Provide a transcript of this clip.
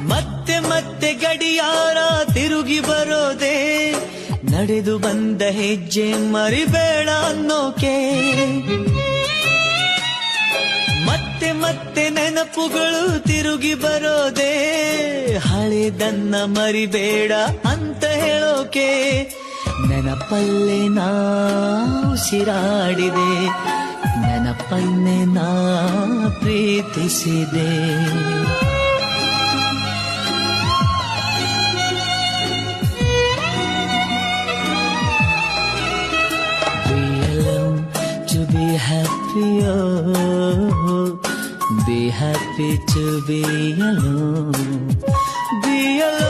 ಮತ್ತೆ ಮತ್ತೆ ಗಡಿಯಾರ ತಿರುಗಿ ಬರೋದೆ, ನಡೆದು ಬಂದ ಹೆಜ್ಜೆ ಮರಿಬೇಡ ಅನ್ನೋಕೆ. ಮತ್ತೆ ಮತ್ತೆ ನೆನಪುಗಳು ತಿರುಗಿ ಬರೋದೆ, ಹಳೆದನ್ನ ಮರಿಬೇಡ ಅಂತ ಹೇಳೋಕೆ. ನೆನಪಲ್ಲೇ ನಾ ಉಸಿರಾಡಿದೆ, ನೆನಪನ್ನೇ ನಾ ಪ್ರೀತಿಸಿದೆ. To be happy, oh, be happy to be alone, be alone.